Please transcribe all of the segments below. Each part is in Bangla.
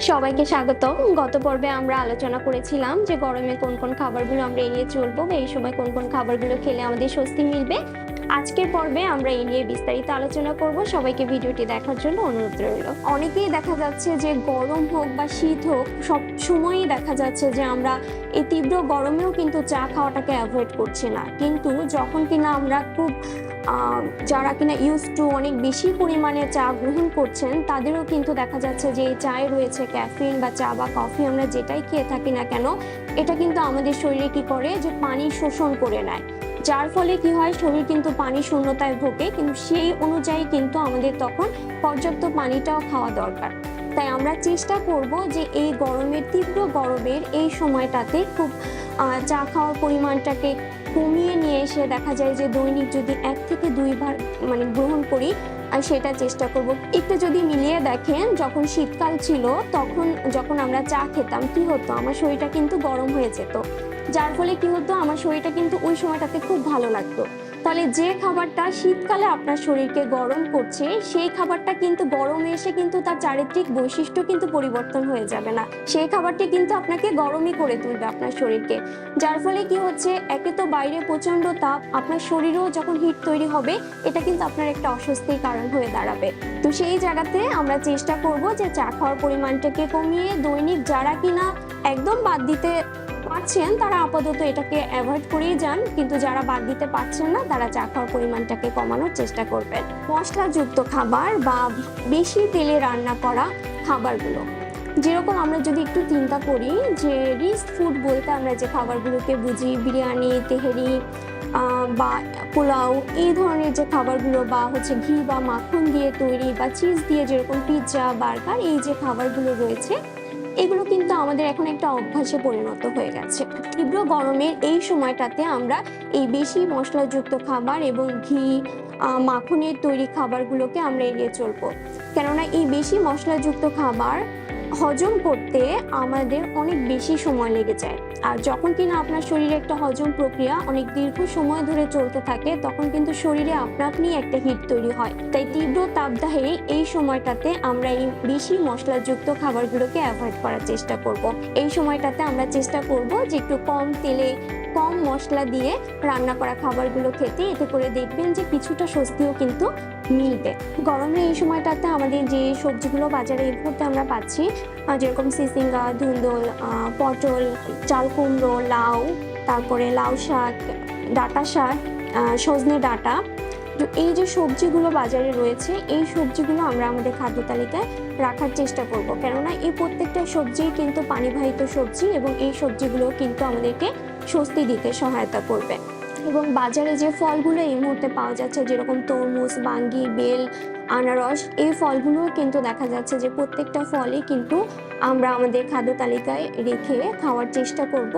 সবাইকে স্বাগতম। গত পর্বে আমরা আলোচনা করেছিলাম যে গরমে কোন কোন খাবারগুলো আমরা এড়িয়ে চলবো বা এই সময় কোন কোন খাবারগুলো খেলে আমাদের স্বস্তি মিলবে। আজকের পর্বে আমরা এই নিয়ে বিস্তারিত আলোচনা করব। সবাইকে ভিডিওটি দেখার জন্য অনুরোধ রইল। অনেকেই দেখা যাচ্ছে যে গরম হোক বা শীত হোক, সব সময়ই দেখা যাচ্ছে যে আমরা এই তীব্র গরমেও কিন্তু চা খাওয়াটাকে অ্যাভয়েড করছি না। কিন্তু যখন কিনা আমরা খুব যারা কিনা ইউজ টু অনেক বেশি পরিমাণে চা গ্রহণ করছেন, তাদেরও কিন্তু দেখা যাচ্ছে যে এই চায়ে রয়েছে ক্যাফিন বা চা বা কফি, আমরা যেটাই খেয়ে থাকি না কেন, এটা কিন্তু আমাদের শরীরে কি করে যে পানি শোষণ করে নেয়, যার ফলে কি হয় শরীর কিন্তু পানি শূন্যতায় ভোগে। কিন্তু সেই অনুযায়ী কিন্তু আমাদের তখন পর্যাপ্ত পানিটাও খাওয়া দরকার। তাই আমরা চেষ্টা করব যে এই গরমের, তীব্র গরমের এই সময়টাতে খুব চা খাওয়ার পরিমাণটাকে কমিয়ে নিয়ে এসে দেখা যায় যে দৈনিক যদি 1 থেকে 2 বার গ্রহণ করি, আর সেটা চেষ্টা করব। একটু যদি মিলিয়ে দেখেন, যখন শীতকাল ছিল তখন যখন আমরা চা খেতাম কি হতো, আমার শরীরটা কিন্তু গরম হয়ে যেত, যার ফলে কি হতো আমার শরীরটা কিন্তু ওই সময়টাতে খুব ভালো লাগতো। তাহলে যে খাবারটা শীতকালে আপনার শরীরকে গরম করছে, সেই খাবারটা কিন্তু গরমে এসে কিন্তু তার চারিত্রিক বৈশিষ্ট্য কিন্তু পরিবর্তন হয়ে যাবে না, সেই খাবারটি কিন্তু আপনাকে গরমই করে তুলবে আপনার শরীরকে। যার ফলে কি হচ্ছে, একে তো বাইরে প্রচন্ড তাপ, আপনার শরীরেও যখন হিট তৈরি হবে, এটা কিন্তু আপনার একটা অস্বস্তির কারণ হয়ে দাঁড়াবে। তো সেই জায়গাতে আমরা চেষ্টা করব যে চা খাওয়ার পরিমাণটাকে কমিয়ে দৈনিক যারা কিনা একদম বাদ দিতে পারছেন তারা আপাতত এটাকে অ্যাভয়েড করেই যান, কিন্তু যারা বাদ দিতে পারছেন না তারা চা খাওয়ার পরিমাণটাকে কমানোর চেষ্টা করবেন। মশলাযুক্ত খাবার বা বেশি তেলে রান্না করা খাবারগুলো, যেরকম আমরা যদি একটু চিন্তা করি যে রিচ ফুড বলতে আমরা যে খাবারগুলোকে বুঝি, বিরিয়ানি, তেহেরি বা পোলাও, এই ধরনের যে খাবারগুলো, বা হচ্ছে ঘি বা মাখন দিয়ে তৈরি বা চিজ দিয়ে যেরকম পিৎজা, বার্গার, এই যে খাবারগুলো রয়েছে, এগুলো কিন্তু আমাদের এখন একটা অভ্যাসে পরিণত হয়ে গেছে। তীব্র গরমের এই সময়টাতে আমরা এই বেশি মশলাযুক্ত খাবার এবং ঘি, মাখনের তৈরি খাবারগুলোকে আমরা এড়িয়ে চলবো। কেননা এই বেশি মশলাযুক্ত খাবার হজম করতে আমাদের অনেক বেশি সময় লেগে যায়, আর যখন কিনা আপনার শরীরে একটা হজম প্রক্রিয়া অনেক দীর্ঘ সময় ধরে চলতে থাকে, তখন কিন্তু শরীরে আপনা আপনি একটা হিট তৈরি হয়। তাই তীব্র তাপদাহে এই সময়টাতে আমরা এই বেশি মশলাযুক্ত খাবারগুলোকে অ্যাভয়েড করার চেষ্টা করব। এই সময়টাতে আমরা চেষ্টা করব যে একটু কম তেলে, কম মশলা দিয়ে রান্না করা খাবারগুলো খেতে, এতে করে দেখবেন যে কিছুটা স্বস্তিও কিন্তু মিলবে। গরমের এই সময়টাতে আমাদের যে সবজিগুলো বাজারে এই মুহূর্তে আমরা পাচ্ছি, যেরকম সিসিঙ্গা, ধুন্দল, পটল, চাল কুমড়ো, লাউ, তারপরে লাউ শাক, ডাঁটা শাক, সজনে ডাঁটা, তো এই যে সবজিগুলো বাজারে রয়েছে, এই সবজিগুলো আমরা আমাদের খাদ্য তালিকায় রাখার চেষ্টা করব। কেননা এই প্রত্যেকটা সবজি কিন্তু পানিবাহিত সবজি এবং এই সবজিগুলো কিন্তু আমাদেরকে স্বস্তি দিতে সহায়তা করবে। এবং বাজারে যে ফলগুলো এই মুহূর্তে পাওয়া যাচ্ছে, যেরকম তরমুজ, বাঙ্গি, বেল, আনারস, এই ফলগুলো কিন্তু দেখা যাচ্ছে যে প্রত্যেকটা ফলই কিন্তু আমরা আমাদের খাদ্য তালিকায় রেখে খাওয়ার চেষ্টা করব।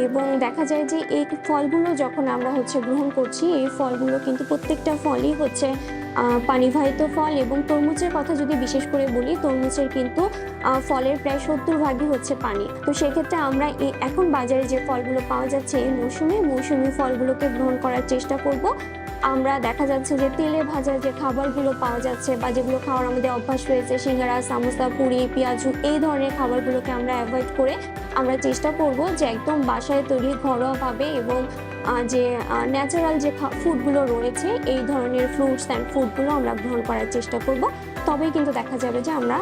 এবং দেখা যায় যে এই ফলগুলো যখন আমরা গ্রহণ করছি, এই ফলগুলো কিন্তু প্রত্যেকটা ফলই পানিবাহিত ফল। এবং তরমুজের কথা যদি বিশেষ করে বলি, তরমুজের কিন্তু ফলের প্রায় 70% হচ্ছে পানি। তো সেক্ষেত্রে আমরা এখন বাজারে যে ফলগুলো পাওয়া যাচ্ছে এই মৌসুমি ফলগুলোকে গ্রহণ করার চেষ্টা করব। আমরা দেখা যাচ্ছে যে তেলে ভাজা যে খাবারগুলো পাওয়া যাচ্ছে বা যেগুলো খাওয়ার আমাদের অভ্যাস রয়েছে, সিঙ্গারা, সামোসা, পুরি, পেঁয়াজু, এই ধরনের খাবারগুলোকে আমরা অ্যাভয়েড করে আমরা চেষ্টা করব যে একদম বাসায় তৈরি ঘরোয়াভাবে এবং যে ন্যাচারাল যে ফুডগুলো রয়েছে, এই ধরনের ফ্রুটস অ্যান্ড ফুডগুলো আমরা গ্রহণ করার চেষ্টা করব। তবেই কিন্তু দেখা যাবে যে আমরা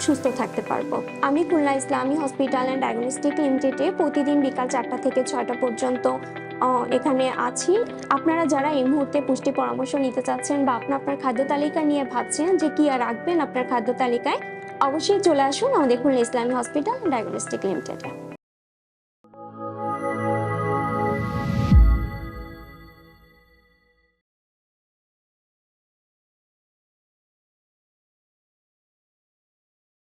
সুস্থ থাকতে পারবো। আমি খুলনা ইসলামী হসপিটাল অ্যান্ড ডায়াগনস্টিক লিমিটেডে প্রতিদিন বিকাল 4টা থেকে 6টা পর্যন্ত এখানে আছি। আপনারা যারা এই মুহূর্তে পুষ্টি পরামর্শ নিতে চাচ্ছেন বা আপনার খাদ্য তালিকা নিয়ে ভাবছেন যে কি আর রাখবেন আপনার খাদ্য তালিকায়, অবশ্যই চলে আসুন আমাদের খুলনা ইসলামী হসপিটাল অ্যান্ড ডায়াগনস্টিক লিমিটেডে।